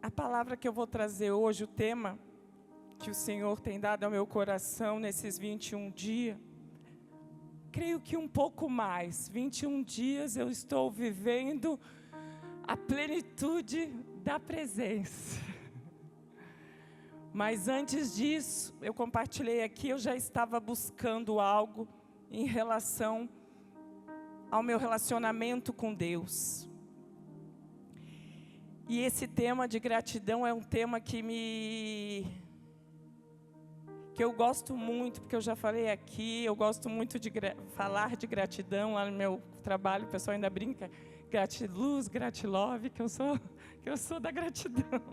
A palavra que eu vou trazer hoje, o tema que o Senhor tem dado ao meu coração nesses 21 dias, creio que um pouco mais. 21 dias eu estou vivendo a plenitude da presença. Mas antes disso, eu compartilhei aqui, eu já estava buscando algo em relação ao meu relacionamento com Deus. E esse tema de gratidão é um tema que eu gosto muito, porque eu já falei aqui, eu gosto muito de falar de gratidão. Lá no meu trabalho, o pessoal ainda brinca, gratiluz, gratilove, que eu sou da gratidão.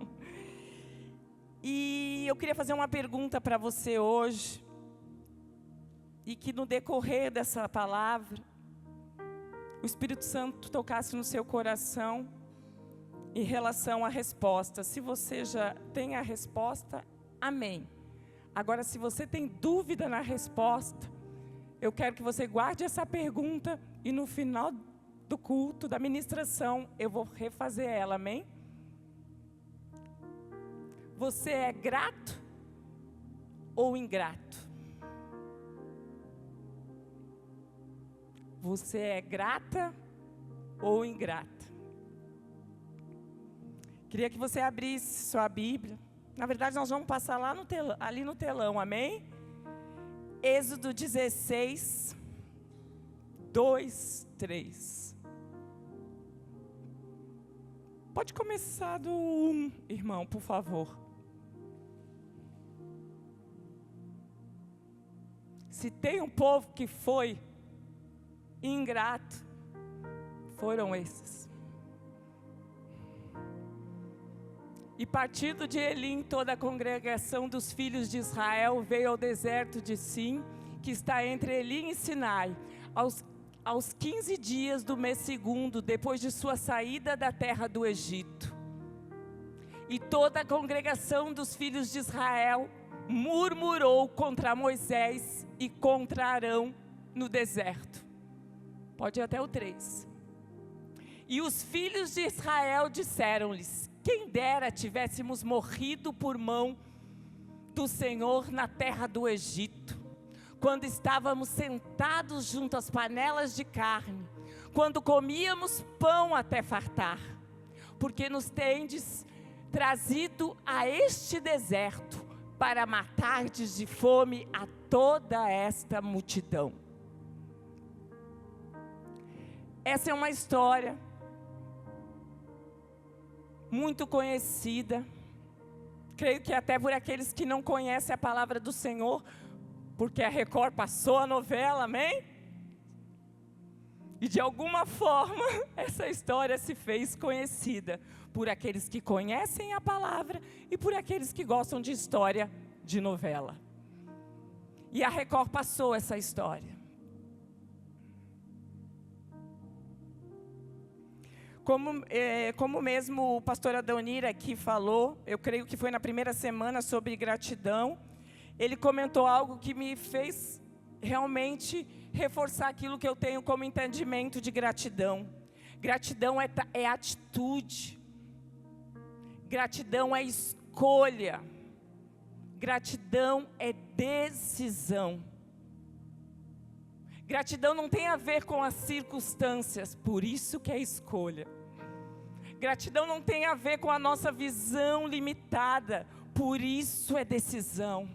E eu queria fazer uma pergunta para você hoje, e que no decorrer dessa palavra, o Espírito Santo tocasse no seu coração, em relação à resposta. Se você já tem a resposta, amém. Agora, se você tem dúvida na resposta, eu quero que você guarde essa pergunta e no final do culto, da ministração, eu vou refazer ela, amém? Você é grato ou ingrato? Você é grata ou ingrata? Queria que você abrisse sua Bíblia. Na verdade, nós vamos passar lá ali no telão, amém? Êxodo 16, 2, 3. Pode começar do 1, irmão, por favor. Se tem um povo que foi ingrato, foram esses. E partindo de Elim, toda a congregação dos filhos de Israel veio ao deserto de Sim, que está entre Elim e Sinai, aos 15 dias do mês segundo, depois de sua saída da terra do Egito. E toda a congregação dos filhos de Israel murmurou contra Moisés e contra Arão no deserto. Pode ir até o 3. E os filhos de Israel disseram-lhes: quem dera tivéssemos morrido por mão do Senhor na terra do Egito, quando estávamos sentados junto às panelas de carne, quando comíamos pão até fartar, porque nos tendes trazido a este deserto para matardes de fome a toda esta multidão. Essa é uma história muito conhecida, creio que até por aqueles que não conhecem a palavra do Senhor, porque a Record passou a novela, amém? E de alguma forma, essa história se fez conhecida por aqueles que conhecem a palavra e por aqueles que gostam de história de novela. E a Record passou essa história. Como mesmo o pastor Adonir aqui falou, eu creio que foi na primeira semana sobre gratidão, ele comentou algo que me fez realmente reforçar aquilo que eu tenho como entendimento de gratidão. Gratidão é atitude, gratidão é escolha, gratidão é decisão. Gratidão não tem a ver com as circunstâncias, por isso que é escolha. Gratidão não tem a ver com a nossa visão limitada, por isso é decisão.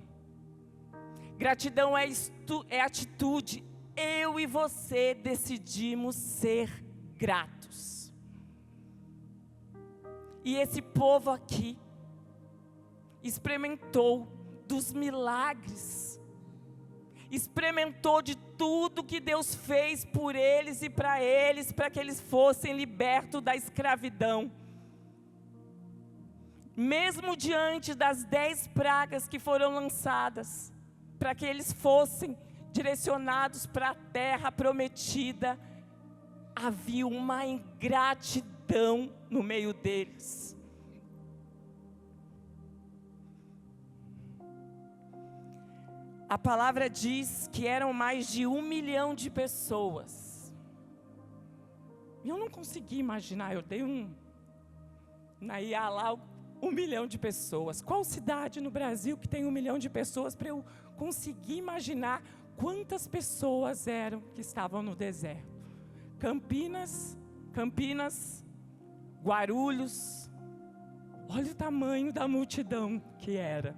Gratidão é atitude. Eu e você decidimos ser gratos. E esse povo aqui experimentou dos milagres, experimentou de tudo que Deus fez por eles e para que eles fossem libertos da escravidão. Mesmo diante das 10 pragas que foram lançadas, para que eles fossem direcionados para a terra prometida, havia uma ingratidão no meio deles. A palavra diz que eram mais de 1 milhão de pessoas. Eu não consegui imaginar, eu dei na IA lá, 1 milhão de pessoas. Qual cidade no Brasil que tem 1 milhão de pessoas para eu conseguir imaginar quantas pessoas eram que estavam no deserto? Campinas, Guarulhos. Olha o tamanho da multidão que era.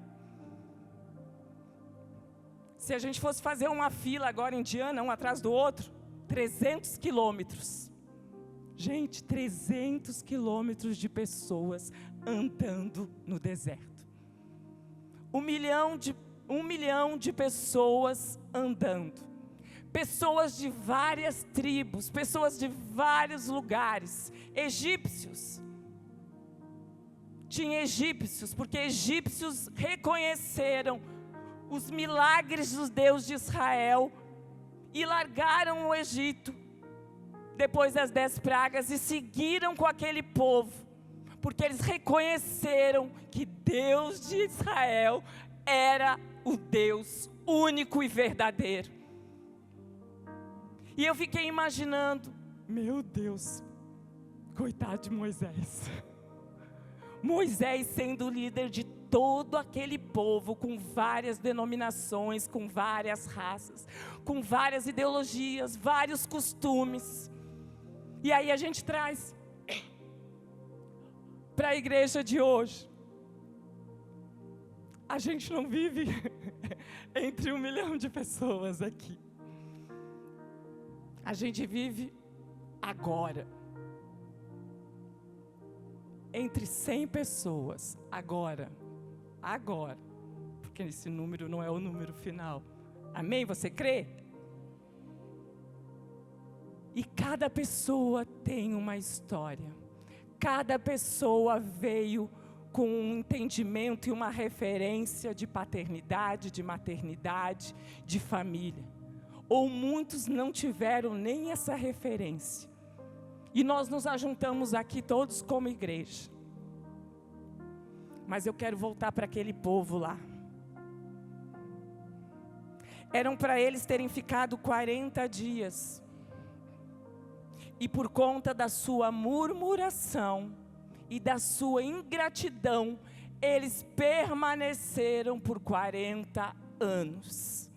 Se a gente fosse fazer uma fila agora indiana, um atrás do outro, 300 quilômetros. Gente, 300 quilômetros de pessoas andando no deserto. 1 milhão de pessoas andando. Pessoas de várias tribos, pessoas de vários lugares. Egípcios. Tinha egípcios, porque egípcios reconheceram os milagres do Deus de Israel e largaram o Egito depois das 10 pragas e seguiram com aquele povo, porque eles reconheceram que Deus de Israel era o Deus único e verdadeiro. E eu fiquei imaginando, meu Deus, coitado de Moisés. Moisés sendo o líder de todo aquele povo, com várias denominações, com várias raças, com várias ideologias, vários costumes. E aí a gente traz para a igreja de hoje. A gente não vive entre 1 milhão de pessoas aqui. A gente vive agora. Entre 100 pessoas, agora. Porque esse número não é o número final. Amém? Você crê? E cada pessoa tem uma história. Cada pessoa veio com um entendimento e uma referência de paternidade, de maternidade, de família. Ou muitos não tiveram nem essa referência. E nós nos ajuntamos aqui todos como igreja. Mas eu quero voltar para aquele povo lá. Eram para eles terem ficado 40 dias. E por conta da sua murmuração e da sua ingratidão, eles permaneceram por 40 anos.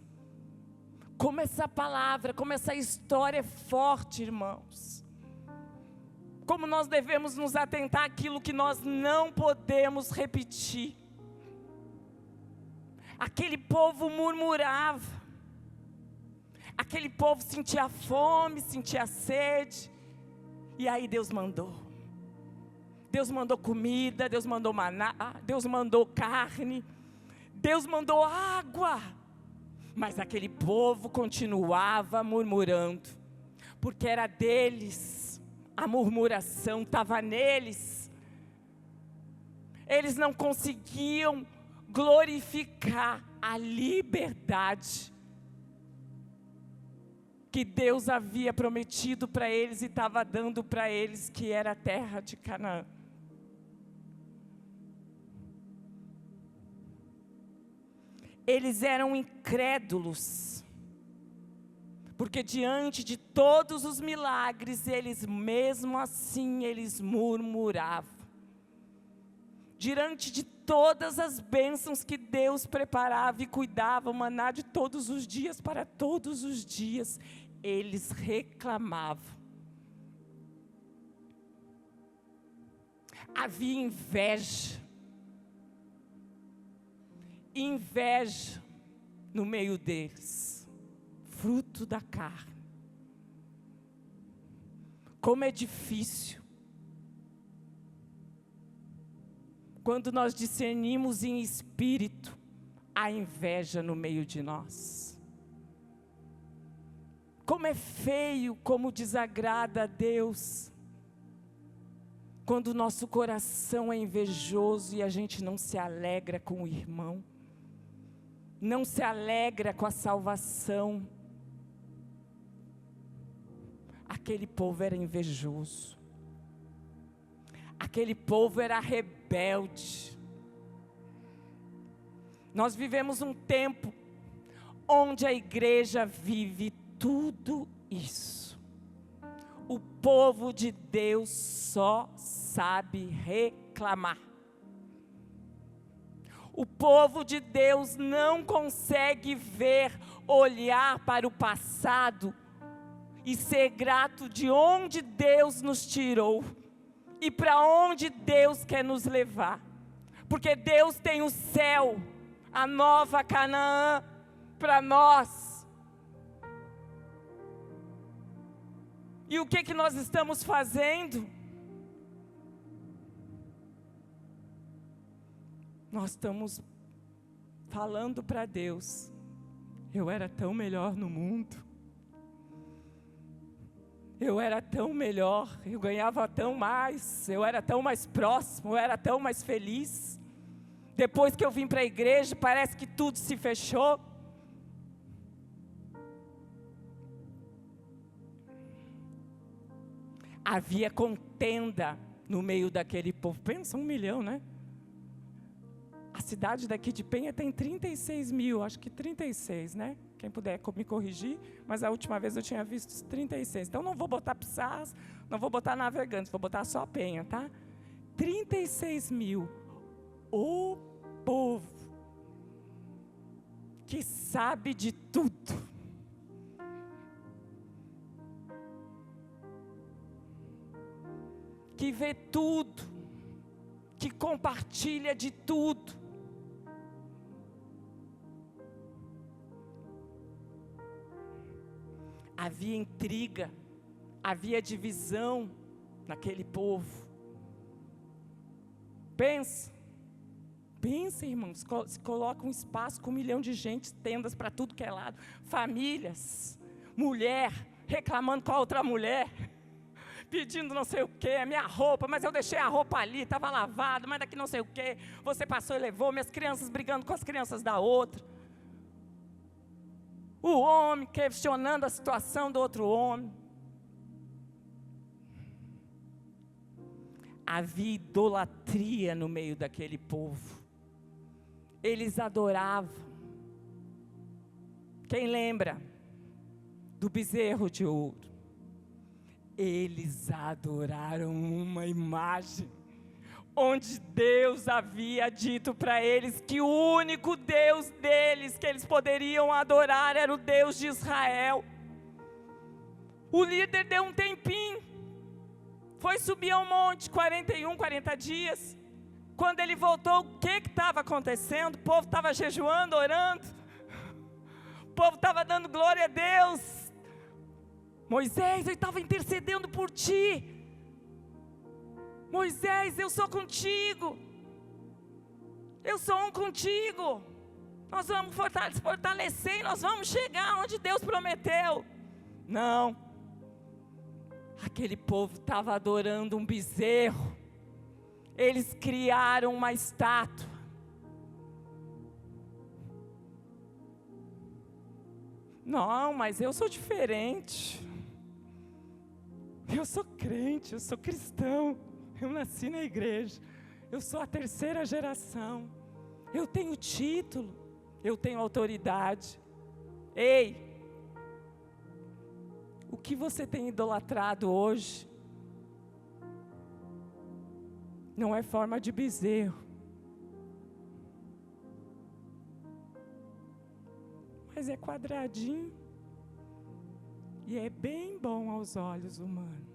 Como essa palavra, como essa história é forte, irmãos. Como nós devemos nos atentar àquilo que nós não podemos repetir. Aquele povo murmurava. Aquele povo sentia fome, sentia sede. E aí Deus mandou. Deus mandou comida, Deus mandou maná, Deus mandou carne, Deus mandou água. Mas aquele povo continuava murmurando, porque era deles, a murmuração estava neles. Eles não conseguiam glorificar a liberdade que Deus havia prometido para eles e estava dando para eles, que era a terra de Canaã. Eles eram incrédulos, porque diante de todos os milagres, mesmo assim, eles murmuravam. Diante de todas as bênçãos que Deus preparava e cuidava, o maná de todos os dias, para todos os dias, eles reclamavam. Havia inveja. Inveja no meio deles, fruto da carne. Como é difícil quando nós discernimos em espírito a inveja no meio de nós. Como é feio, como desagrada a Deus quando o nosso coração é invejoso e a gente não se alegra com o irmão. Não se alegra com a salvação. Aquele povo era invejoso. Aquele povo era rebelde. Nós vivemos um tempo onde a igreja vive tudo isso. O povo de Deus só sabe reclamar. O povo de Deus não consegue olhar para o passado e ser grato de onde Deus nos tirou e para onde Deus quer nos levar. Porque Deus tem o céu, a nova Canaã para nós. E o que nós estamos fazendo? Nós estamos falando para Deus: eu era tão melhor no mundo, eu era tão melhor, eu ganhava tão mais, eu era tão mais próximo, eu era tão mais feliz. Depois que eu vim para a igreja, parece que tudo se fechou. Havia contenda no meio daquele povo. Pensa, 1 milhão, né? A cidade daqui de Penha tem 36 mil, acho que 36, né? Quem puder me corrigir, mas a última vez eu tinha visto 36. Então não vou botar Pissarras, não vou botar Navegantes, vou botar só Penha, tá? 36 mil. O povo que sabe de tudo. Que vê tudo. Que compartilha de tudo. Havia intriga, havia divisão naquele povo. Pensa, irmãos, se coloca um espaço com 1 milhão de gente, tendas para tudo que é lado, famílias, mulher reclamando com a outra mulher, pedindo não sei o que, a minha roupa, mas eu deixei a roupa ali, estava lavada, mas daqui não sei o que, você passou e levou, minhas crianças brigando com as crianças da outra. O homem questionando a situação do outro homem. Havia idolatria no meio daquele povo. Eles adoravam. Quem lembra do bezerro de ouro? Eles adoraram uma imagem, onde Deus havia dito para eles que o único Deus deles que eles poderiam adorar era o Deus de Israel. O líder deu um tempinho, foi subir ao monte, 40 dias. Quando ele voltou, o que estava acontecendo? O povo estava jejuando, orando, o povo estava dando glória a Deus. Moisés, eu estava intercedendo por ti. Moisés, eu sou contigo. Eu sou um contigo. Nós vamos fortalecer e nós vamos chegar onde Deus prometeu. Não. Aquele povo estava adorando um bezerro. Eles criaram uma estátua. Não, mas eu sou diferente. Eu sou crente, eu sou cristão. Eu nasci na igreja, eu sou a 3ª geração, eu tenho título, eu tenho autoridade. Ei, o que você tem idolatrado hoje, não é forma de bezerro, mas é quadradinho, e é bem bom aos olhos humanos.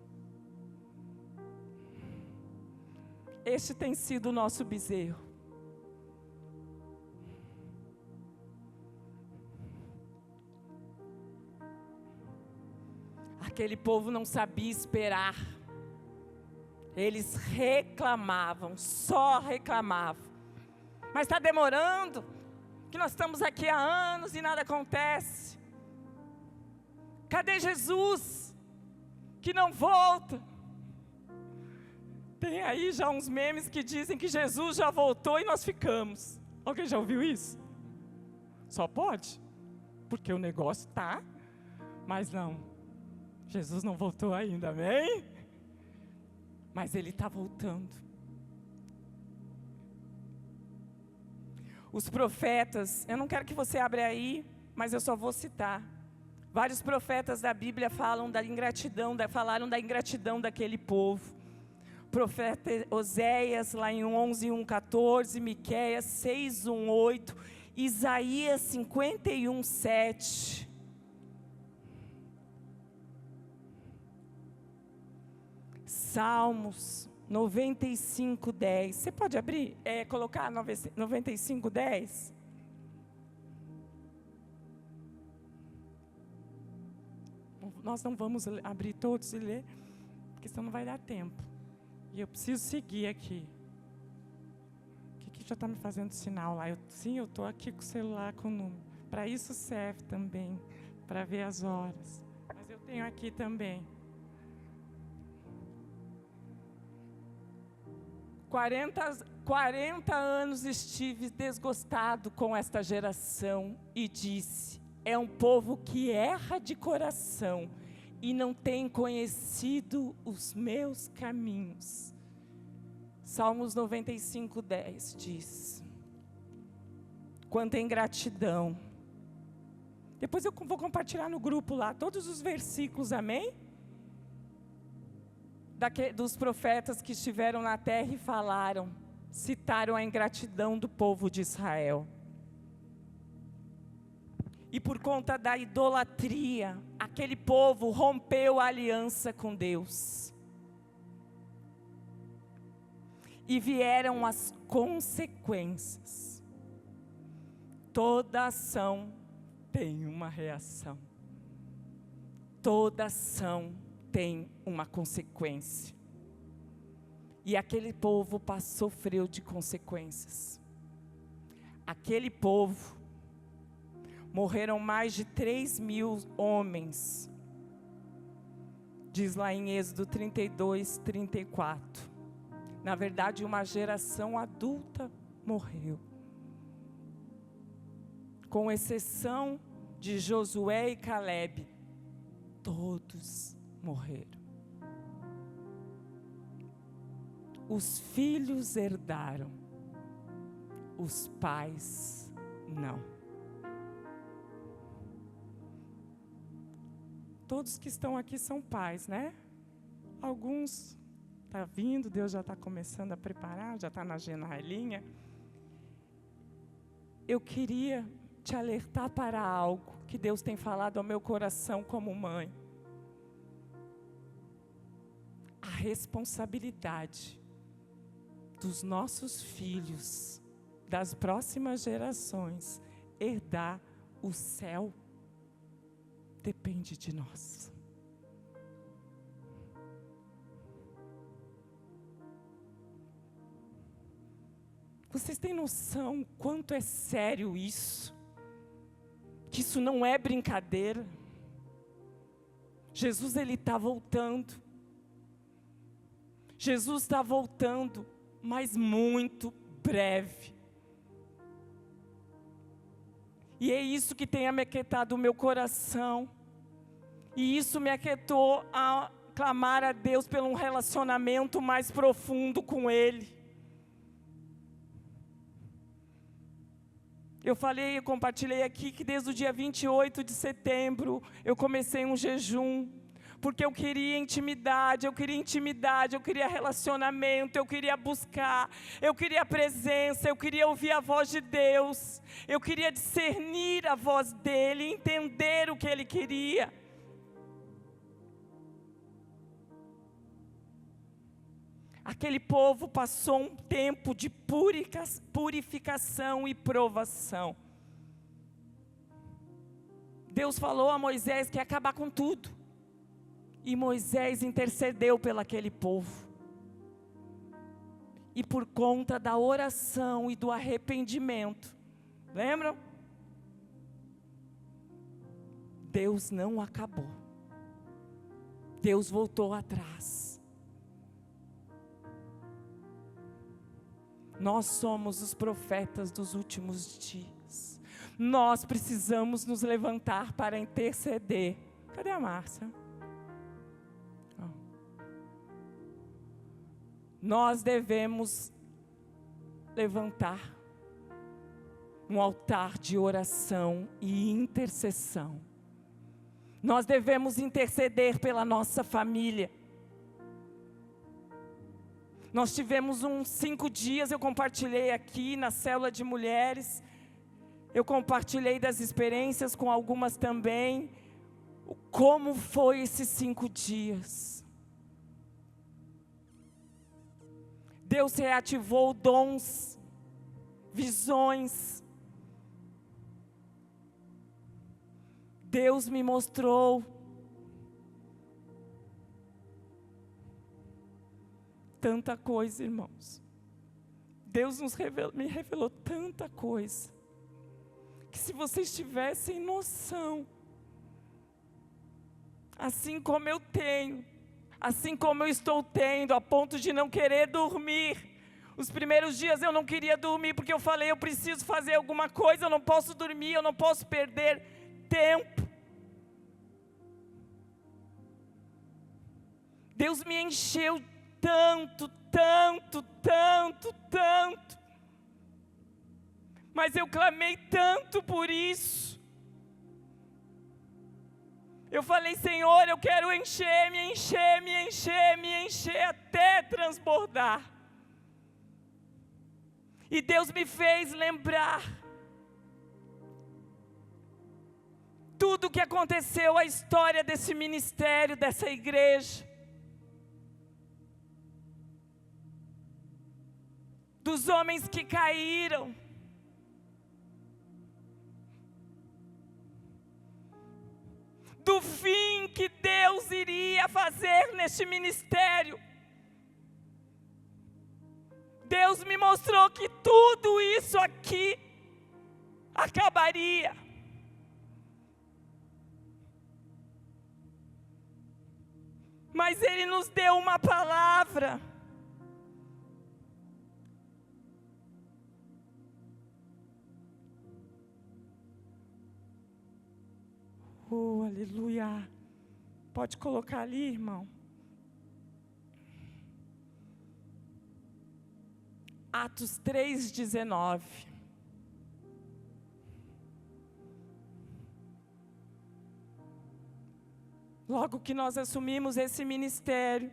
Este tem sido o nosso bezerro. Aquele povo não sabia esperar. Eles reclamavam, só reclamavam. Mas está demorando, que nós estamos aqui há anos e nada acontece. Cadê Jesus? Que não volta. Tem aí já uns memes que dizem que Jesus já voltou e nós ficamos. Alguém já ouviu isso? Só pode, porque o negócio tá, mas não. Jesus não voltou ainda, amém? Mas Ele está voltando. Os profetas, eu não quero que você abra aí, mas eu só vou citar. Vários profetas da Bíblia falaram da ingratidão daquele povo. profeta Oséias, lá em 11:1-14, Miqueias 6:1-8, Isaías 51:7. Salmos 95:10. Você pode abrir? Colocar 95:10? Nós não vamos abrir todos e ler, porque senão não vai dar tempo. E eu preciso seguir aqui. O que já está me fazendo sinal lá? Sim, eu estou aqui com o celular com o número. Para isso serve também, para ver as horas. Mas eu tenho aqui também. 40 anos estive desgostado com esta geração e disse: é um povo que erra de coração e não tem conhecido os meus caminhos. Salmos 95:10 diz: quanto à ingratidão. Depois eu vou compartilhar no grupo lá todos os versículos, amém? Dos profetas que estiveram na terra e falaram, citaram a ingratidão do povo de Israel. E por conta da idolatria, aquele povo rompeu a aliança com Deus. E vieram as consequências. Toda ação tem uma reação. Toda ação tem uma consequência. E aquele povo sofreu de consequências. Aquele povo, morreram mais de 3.000 homens. Diz lá em Êxodo 32:34. Na verdade, uma geração adulta morreu. Com exceção de Josué e Calebe, todos morreram. Os filhos herdaram, os pais não. Todos que estão aqui são pais, né? Alguns está vindo, Deus já está começando a preparar, já está na janelinha. Eu queria te alertar para algo que Deus tem falado ao meu coração como mãe. A responsabilidade dos nossos filhos, das próximas gerações, herdar o céu, depende de nós. Vocês têm noção quanto é sério isso? Que isso não é brincadeira. Jesus, ele está voltando. Jesus está voltando, mas muito breve. E é isso que tem amequetado o meu coração. E isso me aquietou a clamar a Deus por um relacionamento mais profundo com Ele. Eu compartilhei aqui que desde o dia 28 de setembro, eu comecei um jejum. Porque eu queria intimidade, eu queria relacionamento, eu queria buscar, eu queria presença, eu queria ouvir a voz de Deus, eu queria discernir a voz dEle, entender o que Ele queria. Aquele povo passou um tempo de purificação e provação. Deus falou a Moisés que ia acabar com tudo. E Moisés intercedeu pelaquele povo. E por conta da oração e do arrependimento, lembram? Deus não acabou. Deus voltou atrás. Nós somos os profetas dos últimos dias. Nós precisamos nos levantar para interceder. Cadê a Márcia? Nós devemos levantar um altar de oração e intercessão. Nós devemos interceder pela nossa família. Nós tivemos uns 5 dias, eu compartilhei aqui na célula de mulheres. Eu compartilhei das experiências com algumas também. Como foi esses 5 dias? Deus reativou dons, visões. Deus me mostrou tanta coisa, irmãos. Deus me revelou tanta coisa, que se vocês tivessem noção, assim como eu tenho, assim como eu estou tendo, a ponto de não querer dormir. Os primeiros dias eu não queria dormir, porque eu falei, eu preciso fazer alguma coisa, eu não posso dormir, eu não posso perder tempo. Deus me encheu tanto, tanto, tanto, tanto. Mas eu clamei tanto por isso. Eu falei, Senhor, eu quero encher, me encher, me encher, me encher até transbordar. E Deus me fez lembrar tudo o que aconteceu, a história desse ministério, dessa igreja. Dos homens que caíram. Do fim que Deus iria fazer neste ministério. Deus me mostrou que tudo isso aqui acabaria. Mas Ele nos deu uma palavra. Oh, aleluia. Pode colocar ali, irmão. Atos 3:19. Logo que nós assumimos esse ministério,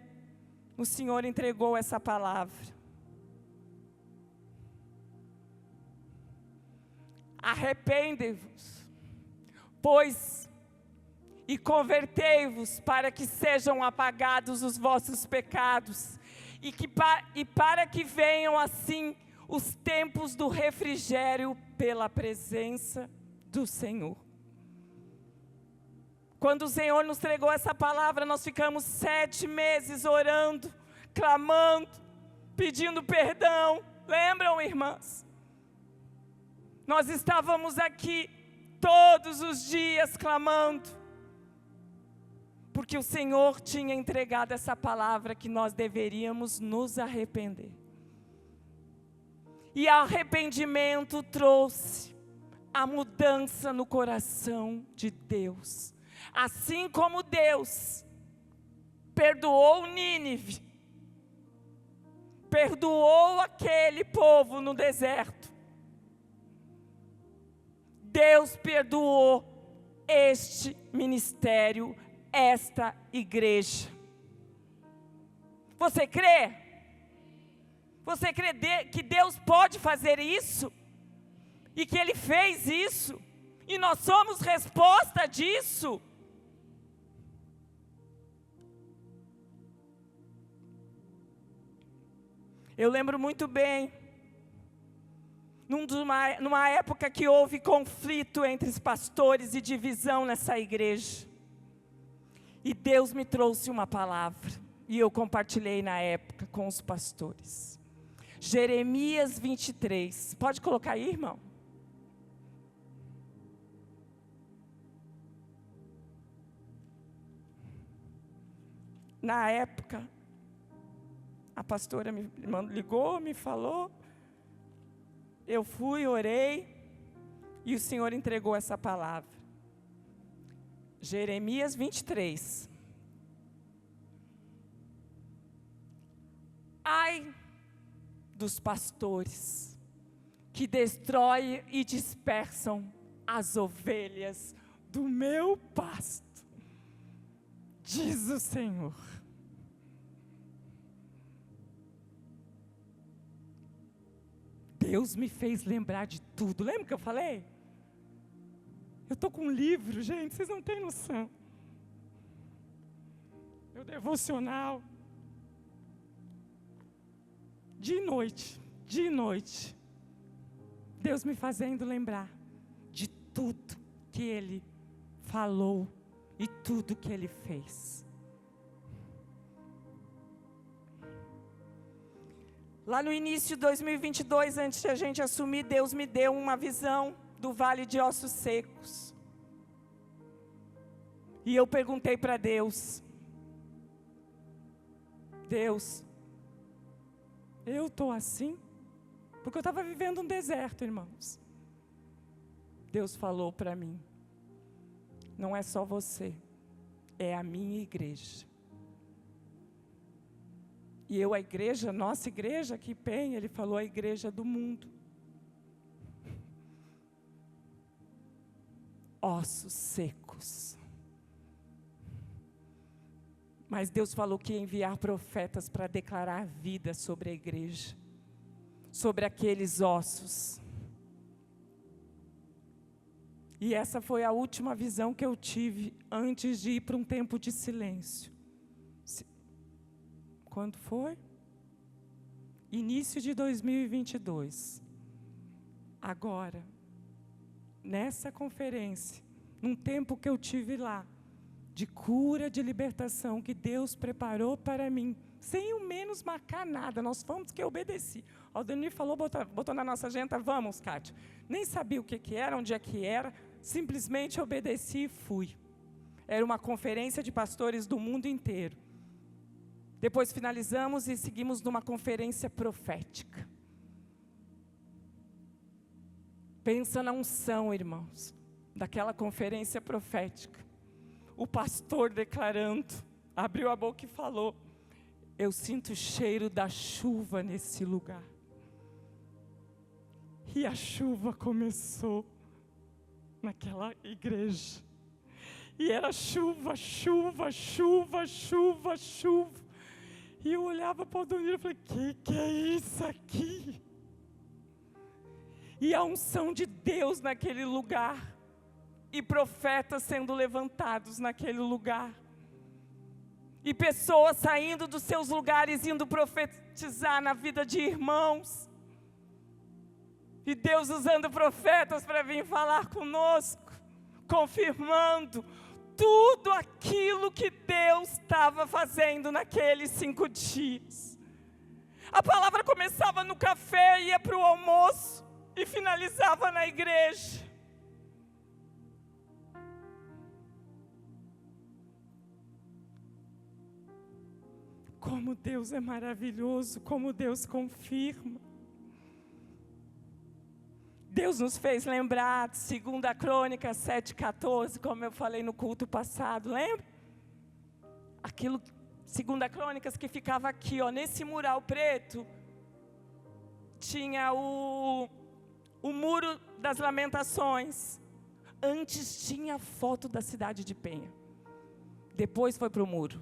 o Senhor entregou essa palavra. Arrependei-vos, pois, e convertei-vos para que sejam apagados os vossos pecados, e para que venham assim os tempos do refrigério pela presença do Senhor. Quando o Senhor nos entregou essa palavra, nós ficamos 7 meses orando, clamando, pedindo perdão. Lembram, irmãs? Nós estávamos aqui todos os dias clamando, porque o Senhor tinha entregado essa palavra que nós deveríamos nos arrepender. E arrependimento trouxe a mudança no coração de Deus. Assim como Deus perdoou Nínive, perdoou aquele povo no deserto, Deus perdoou este ministério, esta igreja. Você crê? Você crê que Deus pode fazer isso? E que Ele fez isso? E nós somos resposta disso? Eu lembro muito bem, numa época que houve conflito entre os pastores e divisão nessa igreja. E Deus me trouxe uma palavra, e eu compartilhei na época com os pastores. Jeremias 23, pode colocar aí, irmão? Na época, a pastora me ligou, me falou, eu fui, orei, e o Senhor entregou essa palavra. Jeremias 23. Ai dos pastores que destroem e dispersam as ovelhas do meu pasto, diz o Senhor. Deus me fez lembrar de tudo. Lembra que eu falei? Eu estou com um livro, gente, vocês não têm noção. Meu devocional. De noite, Deus me fazendo lembrar de tudo que Ele falou e tudo que Ele fez. Lá no início de 2022, antes de a gente assumir, Deus me deu uma visão do vale de ossos secos. E eu perguntei para Deus, eu estou assim? Porque eu estava vivendo um deserto, irmãos. Deus falou para mim, não é só você, é a minha igreja. E eu, a igreja, nossa igreja aqui, Penha, Ele falou a igreja do mundo. Ossos secos. Mas Deus falou que ia enviar profetas para declarar vida sobre a igreja, sobre aqueles ossos. E essa foi a última visão que eu tive antes de ir para um tempo de silêncio. Quando foi? Início de 2022. Agora, nessa conferência, num tempo que eu tive lá, de cura, de libertação, que Deus preparou para mim, sem o menos marcar nada, nós fomos que eu obedeci. O Aldenir falou, botou na nossa agenda, vamos, Kátia. Nem sabia o que era, onde é que era, simplesmente obedeci e fui. Era uma conferência de pastores do mundo inteiro. Depois finalizamos e seguimos numa conferência profética. Pensa na unção, irmãos, daquela conferência profética. O pastor declarando, abriu a boca e falou, eu sinto o cheiro da chuva nesse lugar. E a chuva começou naquela igreja. E era chuva, chuva, chuva, chuva, chuva. E eu olhava para o Adonir e falei, que é isso aqui? E a unção de Deus naquele lugar. E profetas sendo levantados naquele lugar. E pessoas saindo dos seus lugares, indo profetizar na vida de irmãos. E Deus usando profetas para vir falar conosco, confirmando tudo aquilo que Deus estava fazendo naqueles 5 dias. A palavra começava no café, ia para o almoço e finalizava na igreja. Como Deus é maravilhoso, como Deus confirma. Deus nos fez lembrar, 2 Crônicas 7,14, como eu falei no culto passado, lembra? Aquilo, 2 Crônicas, que ficava aqui, ó, nesse mural preto, tinha o muro das lamentações. Antes tinha a foto da cidade de Penha, depois foi para o muro.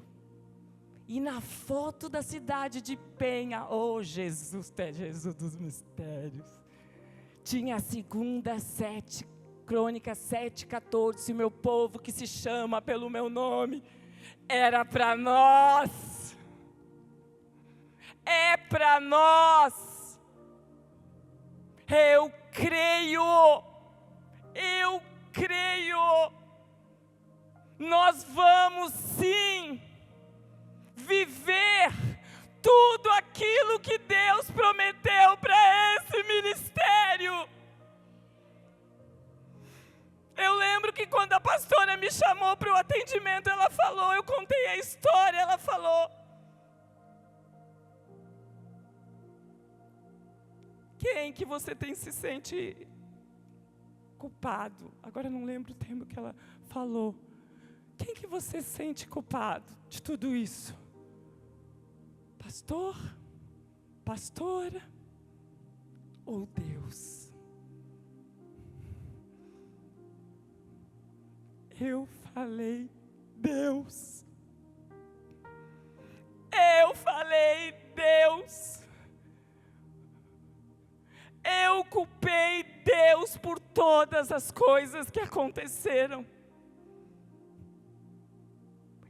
E na foto da cidade de Penha, oh Jesus, é Jesus dos mistérios, tinha a 2 Crônicas 7,14, meu povo que se chama pelo meu nome, era para nós, é para nós, eu creio, nós vamos sim viver tudo aquilo que Deus prometeu para esse ministério. Eu lembro que quando a pastora me chamou para o atendimento, ela falou, eu contei a história, ela falou, quem que você se sente culpado? Agora eu não lembro o termo que ela falou. Quem que você se sente culpado de tudo isso? Pastor? Pastora? Ou Deus? Eu falei, Deus. Eu falei, Deus. culpei Deus por todas as coisas que aconteceram.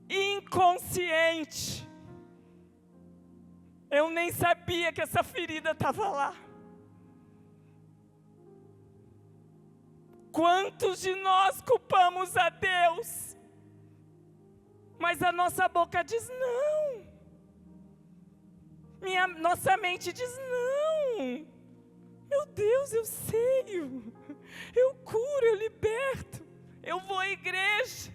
Inconsciente. Eu nem sabia que essa ferida estava lá. Quantos de nós culpamos a Deus? Mas a nossa boca diz não. Nossa mente diz não. Meu Deus, eu sei. Eu curo, eu liberto. Eu vou à igreja.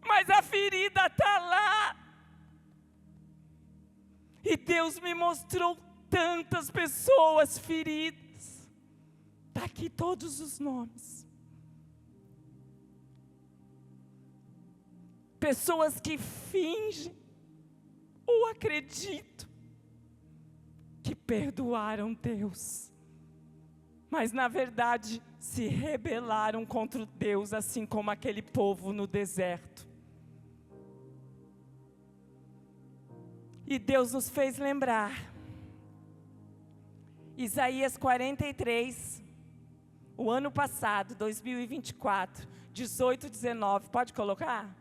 Mas a ferida está lá. E Deus me mostrou tantas pessoas feridas. Está aqui todos os nomes. Pessoas que fingem ou acreditam que perdoaram Deus. Mas na verdade se rebelaram contra Deus, assim como aquele povo no deserto. E Deus nos fez lembrar. Isaías 43, o ano passado, 2024, 18, 19. Pode colocar?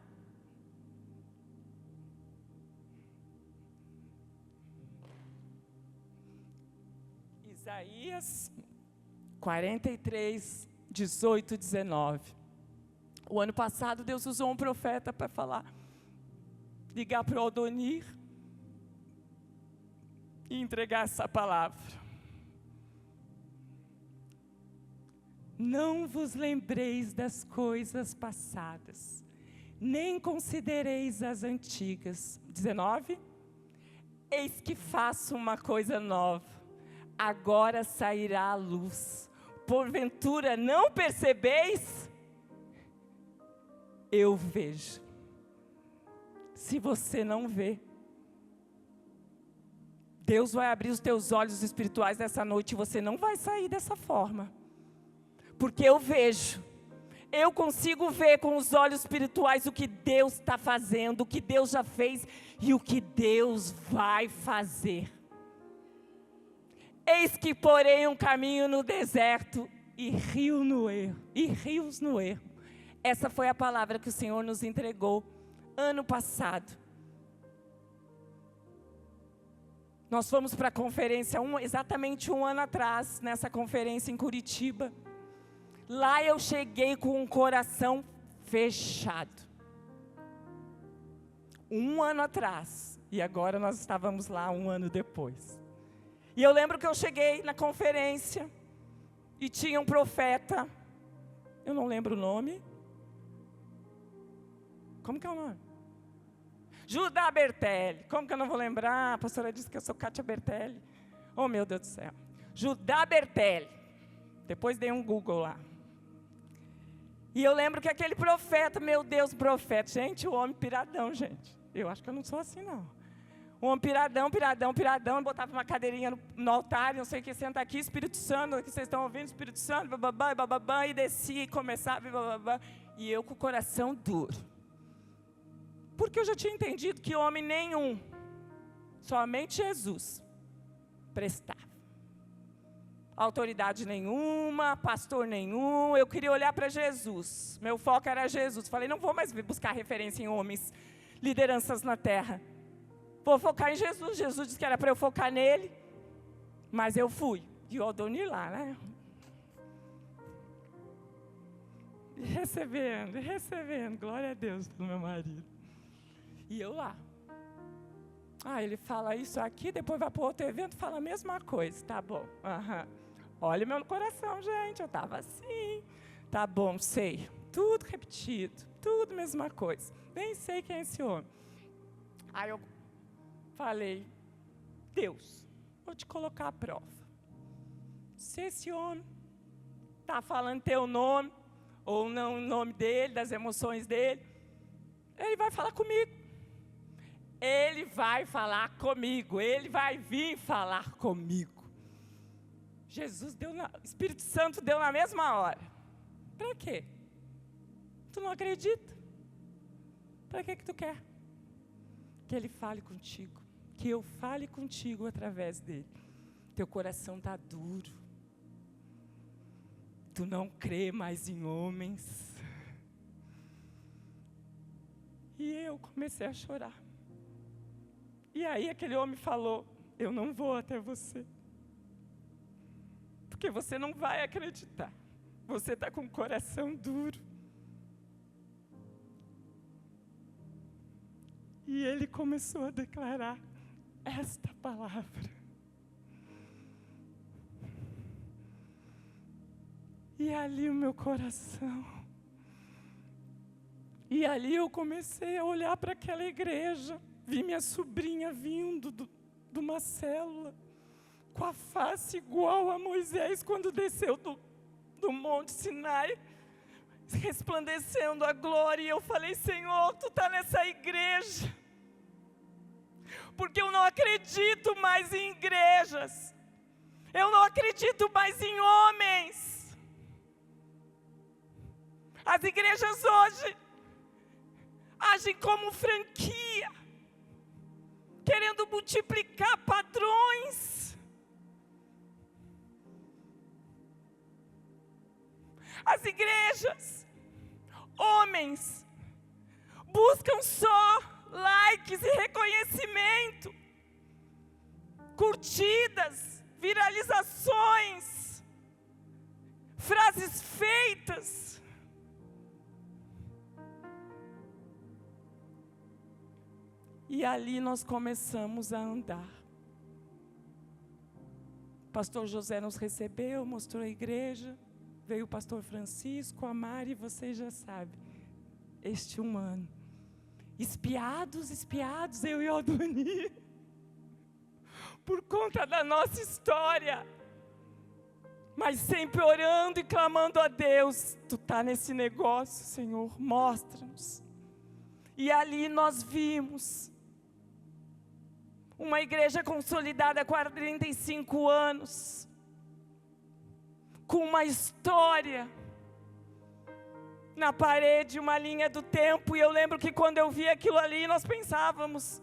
Isaías 43, 18, 19. O ano passado Deus usou um profeta para falar, ligar para o Aldonir e entregar essa palavra. Não vos lembreis das coisas passadas, nem considereis as antigas. 19. Eis que faço uma coisa nova, agora sairá a luz. Porventura não percebeis? Eu vejo. Se você não vê, Deus vai abrir os teus olhos espirituais nessa noite e você não vai sair dessa forma. Porque eu vejo, eu consigo ver com os olhos espirituais o que Deus está fazendo, o que Deus já fez e o que Deus vai fazer. Eis que porém um caminho no deserto e rios no erro. Essa foi a palavra que o Senhor nos entregou ano passado. Nós fomos para a conferência exatamente um ano atrás, nessa conferência em Curitiba. Lá eu cheguei com um coração fechado. Um ano atrás. E agora nós estávamos lá um ano depois. E eu lembro que eu cheguei na conferência e tinha um profeta. Eu não lembro o nome. Como que é o nome? Judá Bertelli. Como que eu não vou lembrar? A pastora disse que eu sou Kátia Bertelli. Oh, meu Deus do céu. Judá Bertelli. Depois dei um Google lá. E eu lembro que aquele profeta, meu Deus, profeta. Gente, o homem piradão, gente. Eu acho que eu não sou assim, não. O homem piradão. Botava uma cadeirinha no altar, não sei o que, senta aqui, Espírito Santo, que vocês estão ouvindo, Espírito Santo, bababá, e descia e começava, bababá. E eu com o coração duro. Porque eu já tinha entendido que homem nenhum, somente Jesus, prestava. Autoridade nenhuma, pastor nenhum, eu queria olhar para Jesus. Meu foco era Jesus. Falei, não vou mais buscar referência em homens, lideranças na terra. Vou focar em Jesus. Jesus disse que era para eu focar nele, mas eu fui. E o Aldonir lá, né? Recebendo, glória a Deus pelo meu marido. E eu lá. Ele fala isso aqui, depois vai para outro evento, fala a mesma coisa. Tá bom. Olha o meu coração, gente, eu estava assim. Tá bom, sei. Tudo repetido, tudo mesma coisa. Nem sei quem é esse homem. Aí eu falei, Deus, vou te colocar à prova. Se esse homem está falando teu nome, ou não o nome dele, das emoções dele, ele vai falar comigo. Ele vai falar comigo, ele vai vir falar comigo. Espírito Santo deu na mesma hora. Para quê? Tu não acredita? Para que tu quer? Que ele fale contigo, que eu fale contigo através dele. Teu coração está duro. Tu não crê mais em homens. E eu comecei a chorar. E aí aquele homem falou: eu não vou até você. Porque você não vai acreditar. Você está com o coração duro. E ele começou a declarar esta palavra. E ali o meu coração. E ali eu comecei a olhar para aquela igreja. Vi minha sobrinha vindo de uma célula, com a face igual a Moisés quando desceu do Monte Sinai, resplandecendo a glória. E eu falei: Senhor, Tu está nessa igreja. Porque eu não acredito mais em igrejas. Eu não acredito mais em homens. As igrejas hoje agem como franquia, querendo multiplicar padrões. As igrejas, homens, buscam só likes e reconhecimento, curtidas, viralizações, frases feitas. E ali nós começamos a andar. O pastor José nos recebeu, mostrou a igreja. Veio o pastor Francisco, a Mari, vocês já sabem. Este 1 ano. Espiados, eu e Aldoni. Por conta da nossa história. Mas sempre orando e clamando a Deus. Tu está nesse negócio, Senhor, mostra-nos. E ali nós vimos uma igreja consolidada há 45 anos, com uma história na parede, uma linha do tempo. E eu lembro que quando eu vi aquilo ali, nós pensávamos: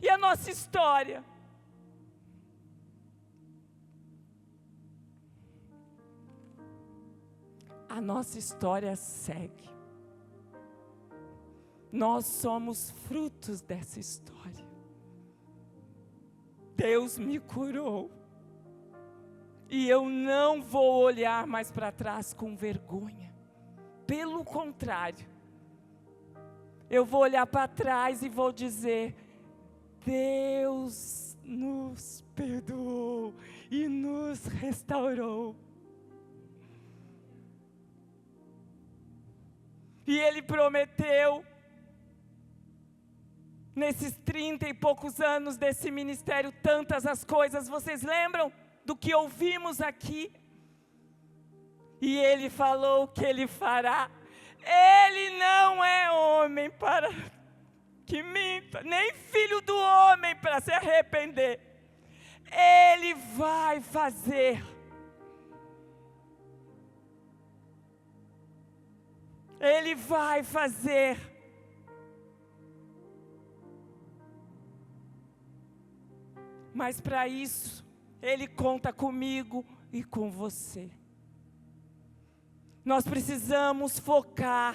e a nossa história? A nossa história segue. Nós somos frutos dessa história. Deus me curou. E eu não vou olhar mais para trás com vergonha. Pelo contrário, eu vou olhar para trás e vou dizer: Deus nos perdoou e nos restaurou. E Ele prometeu, nesses 30 e poucos anos desse ministério, tantas as coisas. Vocês lembram do que ouvimos aqui? E Ele falou que Ele fará. Ele não é homem para que minta, nem filho do homem para se arrepender. Ele vai fazer. Ele vai fazer. Mas para isso, Ele conta comigo e com você. Nós precisamos focar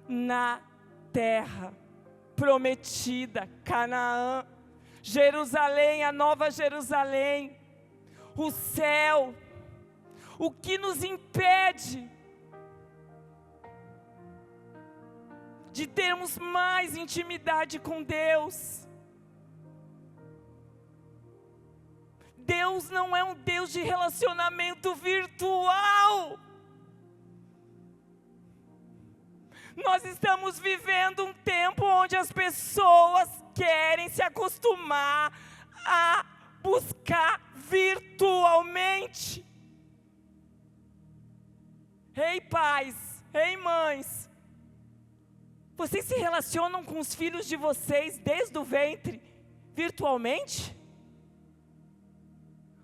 na terra prometida, Canaã, Jerusalém, a nova Jerusalém, o céu. O que nos impede de termos mais intimidade com Deus? Deus não é um Deus de relacionamento virtual. Nós estamos vivendo um tempo onde as pessoas querem se acostumar a buscar virtualmente. Ei, pais, ei, mães, vocês se relacionam com os filhos de vocês desde o ventre virtualmente?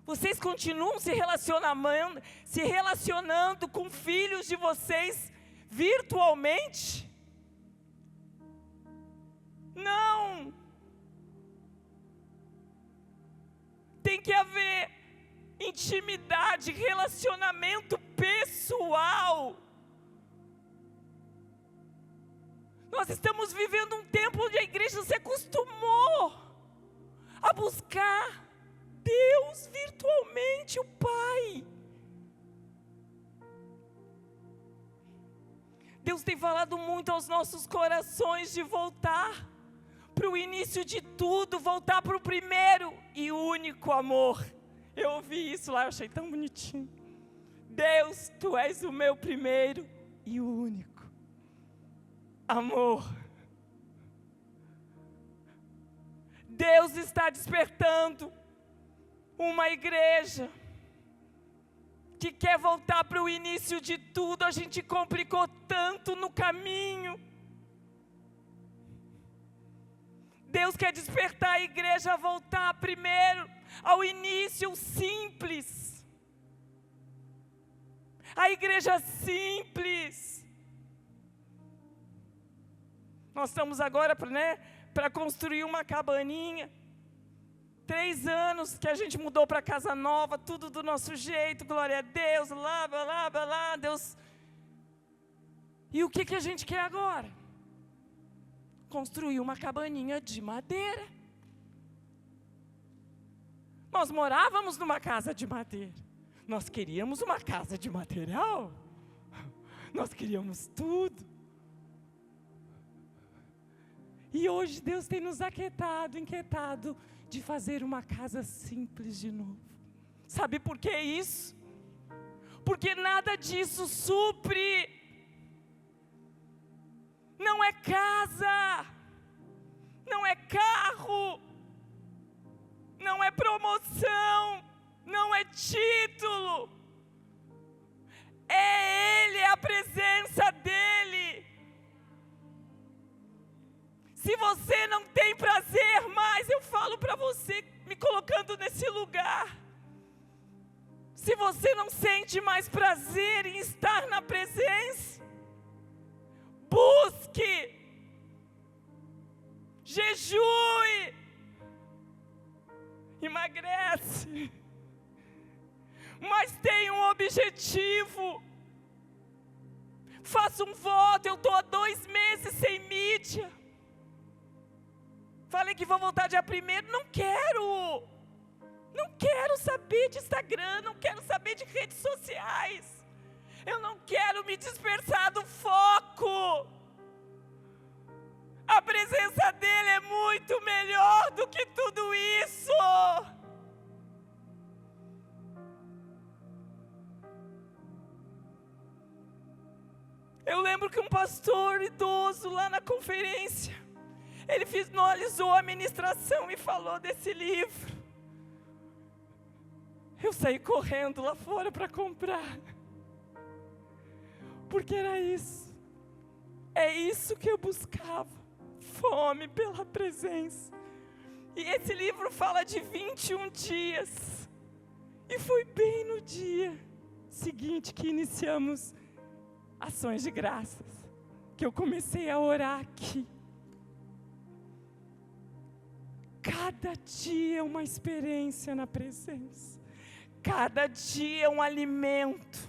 Vocês continuam se relacionando com filhos de vocês virtualmente? Não. Tem que haver intimidade, relacionamento pessoal. Nós estamos vivendo um tempo onde a igreja se acostumou a buscar Deus virtualmente, o Pai. Deus tem falado muito aos nossos corações de voltar para o início de tudo, voltar para o primeiro e único amor. Eu ouvi isso lá, eu achei tão bonitinho. Deus, Tu és o meu primeiro e único amor. Deus está despertando uma igreja que quer voltar para o início de tudo. A gente complicou tanto no caminho. Deus quer despertar a igreja a voltar primeiro ao início simples. A igreja simples. Nós estamos agora para construir uma cabaninha. 3 anos que a gente mudou para casa nova, tudo do nosso jeito, glória a Deus, lá, Deus. E o que a gente quer agora? Construir uma cabaninha de madeira. Nós morávamos numa casa de madeira. Nós queríamos uma casa de material. Nós queríamos tudo. E hoje Deus tem nos inquietado de fazer uma casa simples de novo. Sabe por que isso? Porque nada disso supre. Não é casa, não é carro, não é promoção, não é título. É Ele, é a presença dEle. Se você não tem prazer mais, eu falo para você, me colocando nesse lugar. Se você não sente mais prazer em estar na presença, busque, jejue, emagrece, mas tenha um objetivo. Faça um voto. Eu estou há 2 meses sem mídia. Falei que vou voltar dia 1º, não quero. Não quero saber de Instagram, não quero saber de redes sociais. Eu não quero me dispersar do foco. A presença dEle é muito melhor do que tudo isso. Eu lembro que um pastor idoso lá na conferência, ele finalizou a ministração e falou desse livro. Eu saí correndo lá fora para comprar. Porque era isso. É isso que eu buscava. Fome pela presença. E esse livro fala de 21 dias. E foi bem no dia seguinte que iniciamos ações de graças, que eu comecei a orar aqui. Cada dia é uma experiência na presença. Cada dia é um alimento.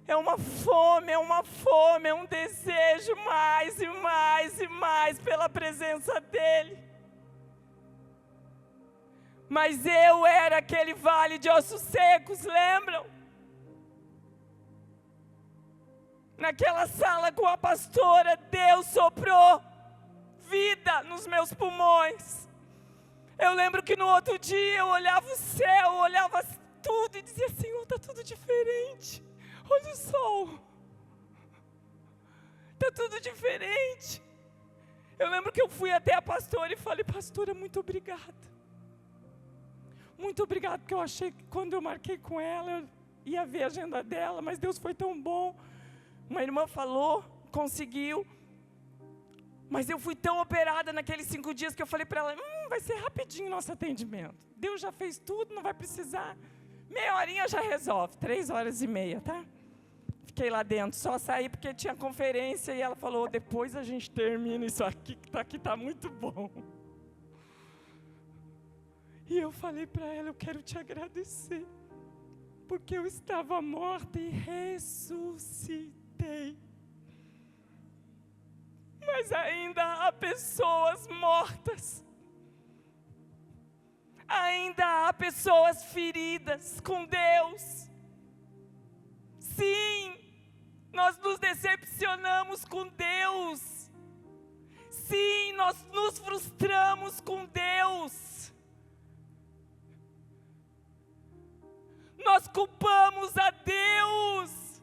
É uma fome, é um desejo mais e mais e mais pela presença dEle. Mas eu era aquele vale de ossos secos, lembram? Naquela sala com a pastora, Deus soprou vida nos meus pulmões. Eu lembro que no outro dia eu olhava o céu, eu olhava tudo e dizia: Senhor, está tudo diferente. Olha o sol. Está tudo diferente. Eu lembro que eu fui até a pastora e falei: pastora, muito obrigada. Muito obrigada, porque eu achei que quando eu marquei com ela, eu ia ver a agenda dela, mas Deus foi tão bom. Uma irmã falou, conseguiu. Mas eu fui tão operada naqueles 5 dias que eu falei para ela: vai ser rapidinho nosso atendimento. Deus já fez tudo, não vai precisar. Meia horinha já resolve, 3h30, tá? Fiquei lá dentro, só saí porque tinha conferência e ela falou: depois a gente termina isso aqui, que tá muito bom. E eu falei para ela: eu quero te agradecer. porque eu estava morta e ressuscitei. Mas ainda há pessoas mortas. Ainda há pessoas feridas com Deus. Sim, nós nos decepcionamos com Deus. Sim, nós nos frustramos com Deus. Nós culpamos a Deus.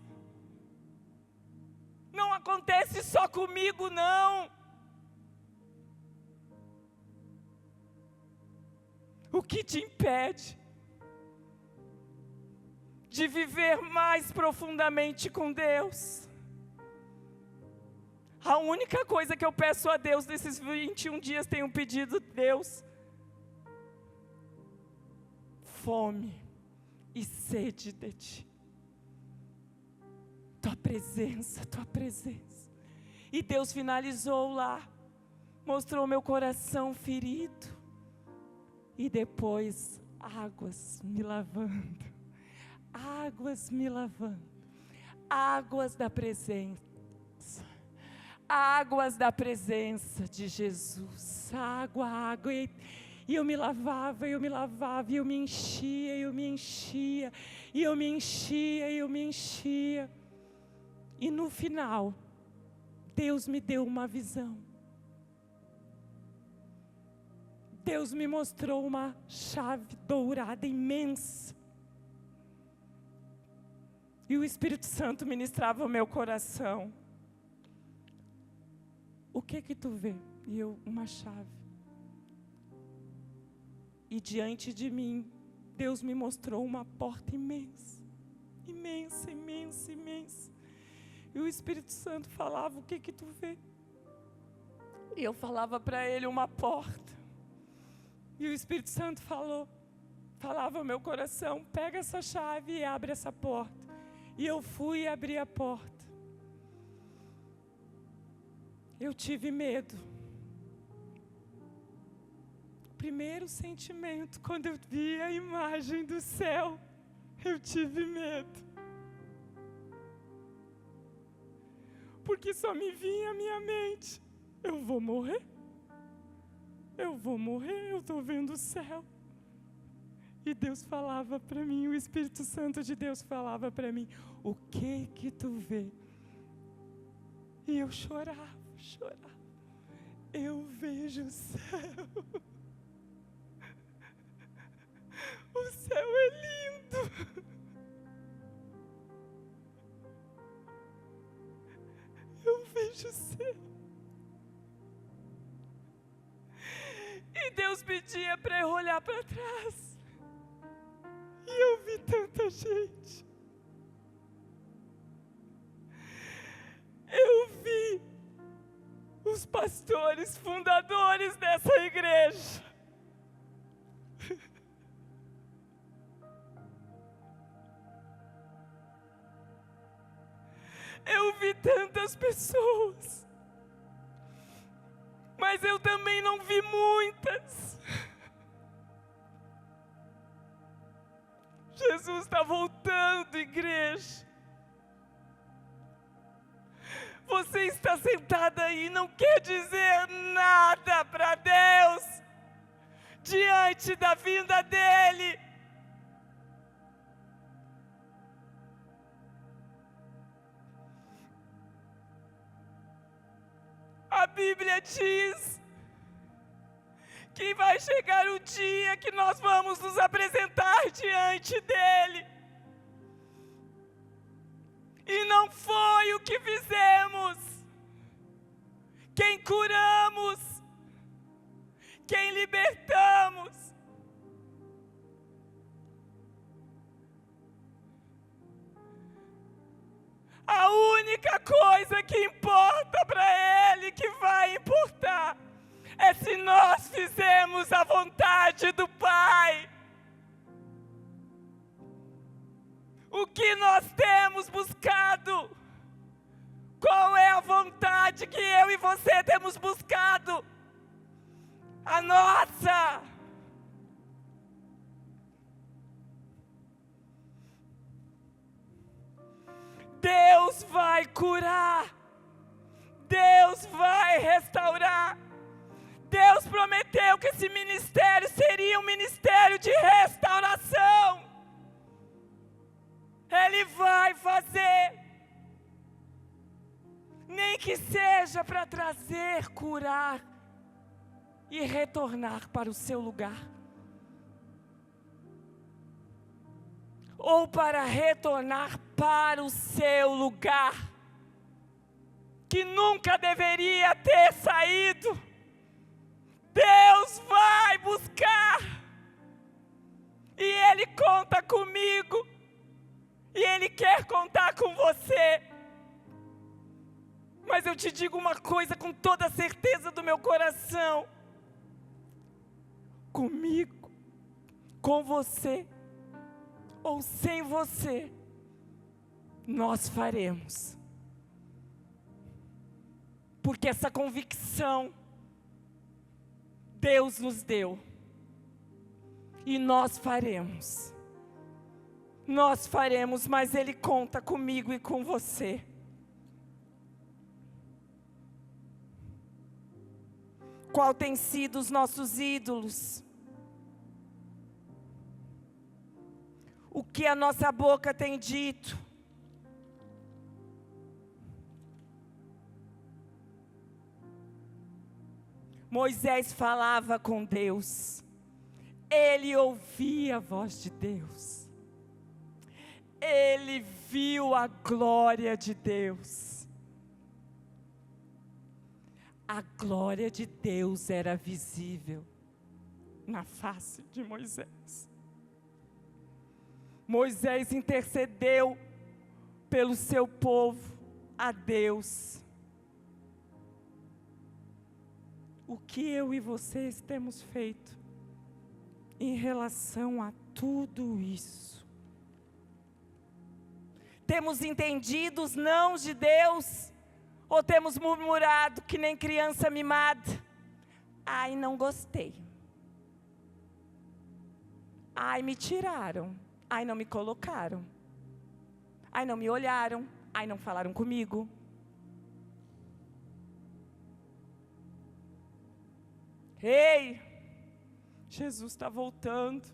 Não acontece só comigo, não. O que te impede de viver mais profundamente com Deus? A única coisa que eu peço a Deus nesses 21 dias, tenho pedido, Deus, fome e sede de Ti. Tua presença, Tua presença. E Deus finalizou lá, mostrou meu coração ferido. E depois, águas me lavando, águas me lavando, águas da presença de Jesus, água, e eu me lavava, e eu me enchia, e no final, Deus me deu uma visão. Deus me mostrou uma chave dourada imensa. E o Espírito Santo ministrava o meu coração. O que tu vê? E eu, uma chave. E diante de mim, Deus me mostrou uma porta imensa. Imensa, imensa, imensa. E o Espírito Santo falava, o que tu vê? E eu falava para ele, uma porta. E o Espírito Santo falava ao meu coração, pega essa chave e abre essa porta. E eu fui e abri a porta. Eu tive medo. O primeiro sentimento, quando eu vi a imagem do céu, eu tive medo. Porque só me vinha à minha mente, eu vou morrer. Eu estou vendo o céu. E Deus falava para mim, o Espírito Santo de Deus falava para mim, o que tu vê? E eu chorava. Eu vejo o céu. O céu é lindo. Eu vejo o céu. E Deus pedia para eu olhar para trás. E eu vi tanta gente. Eu vi os pastores fundadores dessa igreja. Eu vi tantas pessoas. Mas eu também não vi muitas. Jesus está voltando, igreja. Você está sentada aí e não quer dizer nada para Deus diante da vinda dEle. A Bíblia diz que vai chegar o dia que nós vamos nos apresentar diante dEle. E não foi o que fizemos, quem curamos, quem libertamos. A única coisa que importa para Ele, que vai importar, é se nós fizermos a vontade do Pai. O que nós temos buscado? Qual é a vontade que eu e você temos buscado? A nossa. Deus vai curar. Deus vai restaurar. Deus prometeu que esse ministério seria um ministério de restauração. Ele vai fazer. Nem que seja para trazer, curar e retornar para o seu lugar. Ou para retornar para o seu lugar, que nunca deveria ter saído. Deus vai buscar, e Ele conta comigo, e Ele quer contar com você. Mas eu te digo uma coisa com toda a certeza do meu coração: comigo, com você, ou sem você, nós faremos. Porque essa convicção Deus nos deu. E nós faremos. Nós faremos, mas Ele conta comigo e com você. Qual tem sido os nossos ídolos? O que a nossa boca tem dito? Moisés falava com Deus. Ele ouvia a voz de Deus. Ele viu a glória de Deus. A glória de Deus era visível na face de Moisés. Moisés intercedeu pelo seu povo a Deus. O que eu e vocês temos feito em relação a tudo isso? Temos entendido os nãos de Deus? Ou temos murmurado que nem criança mimada? Ai, não gostei. Ai, me tiraram. Ai, não me colocaram. Ai, não me olharam. Ai, não falaram comigo. Ei, Jesus está voltando.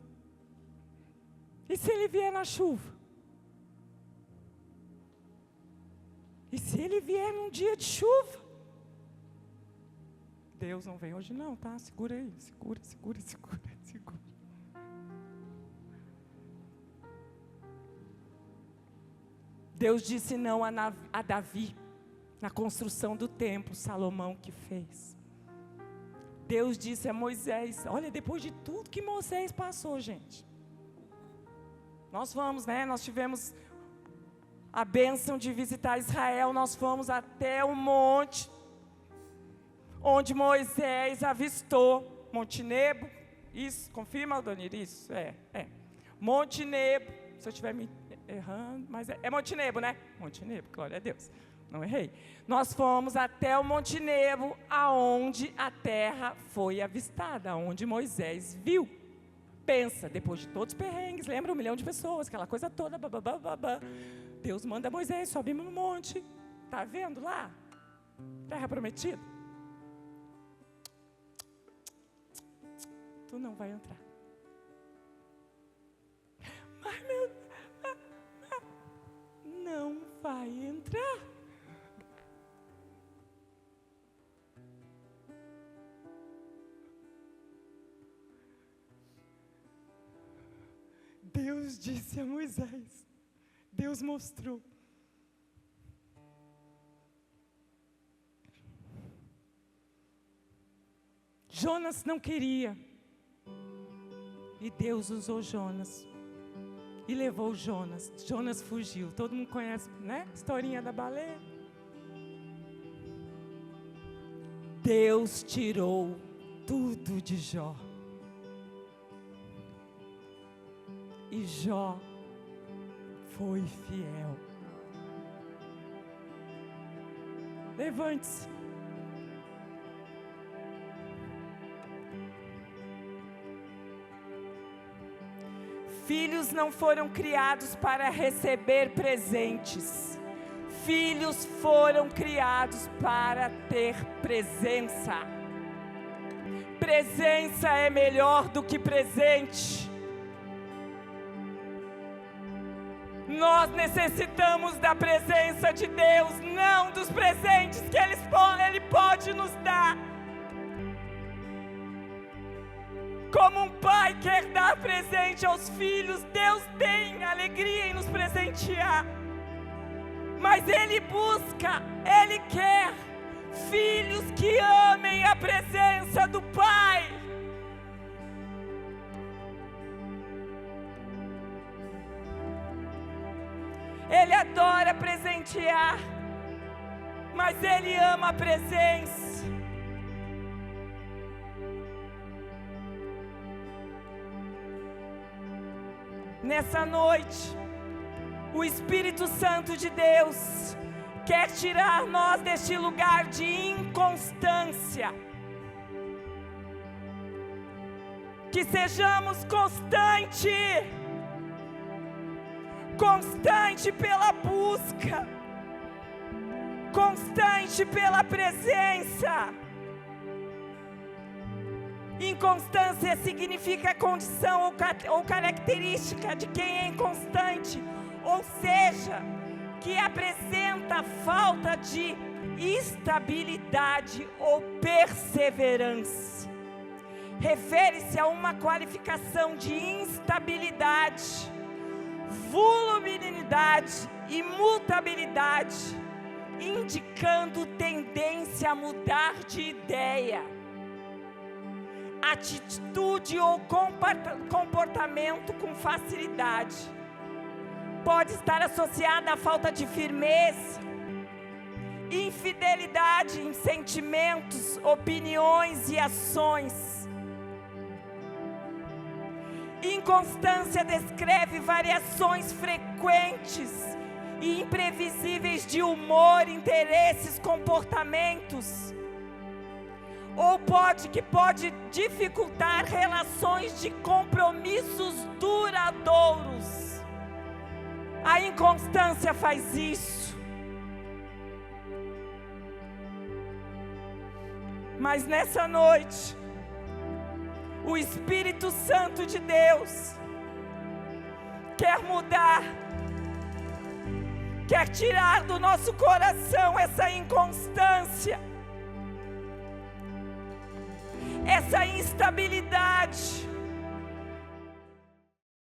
E se Ele vier na chuva? E se Ele vier num dia de chuva? Deus não vem hoje não, tá? Segura aí, segura. Deus disse não a Davi, na construção do templo, Salomão que fez. Deus disse a Moisés, olha, depois de tudo que Moisés passou, gente. Nós fomos, né? Nós tivemos a bênção de visitar Israel, nós fomos até o monte, onde Moisés avistou, Monte Nebo, isso, confirma, Adonir, isso, Monte Nebo, se eu estiver me errando, mas é Monte Nebo, né? Monte Nebo, glória a Deus, não errei. Nós fomos até o Monte Nebo, aonde a terra foi avistada, aonde Moisés viu. Pensa, depois de todos os perrengues, lembra 1 milhão de pessoas, aquela coisa toda, bababababá. Deus manda Moisés, sobimos no monte. Está vendo lá? Terra prometida. Tu não vai entrar. Mas meu não vai entrar. Deus disse a Moisés. Deus mostrou. Jonas não queria. E Deus usou Jonas. E levou Jonas. Jonas fugiu. Todo mundo conhece, né? Historinha da baleia. Deus tirou tudo de Jó. E Jó foi fiel. Levante-se. Filhos não foram criados para receber presentes. Filhos foram criados para ter presença. Presença é melhor do que presente. Nós necessitamos da presença de Deus, não dos presentes que Ele pode nos dar. Como um pai quer dar presente aos filhos, Deus tem alegria em nos presentear. Mas Ele busca, Ele quer filhos que amem a presença do Pai. Ele adora presentear, mas Ele ama a presença. Nessa noite, o Espírito Santo de Deus quer tirar nós deste lugar de inconstância. Que sejamos constante pela busca, constante pela presença. Inconstância significa condição ou característica de quem é inconstante, ou seja, que apresenta falta de estabilidade ou perseverança. Refere-se a uma qualificação de instabilidade, volubilidade e mutabilidade, indicando tendência a mudar de ideia, atitude ou comportamento com facilidade. Pode estar associada à falta de firmeza, infidelidade em sentimentos, opiniões e ações. Inconstância descreve variações frequentes e imprevisíveis de humor, interesses, comportamentos, ou pode dificultar relações de compromissos duradouros. A inconstância faz isso. Mas nessa noite, o Espírito Santo de Deus quer mudar, quer tirar do nosso coração essa inconstância, essa instabilidade.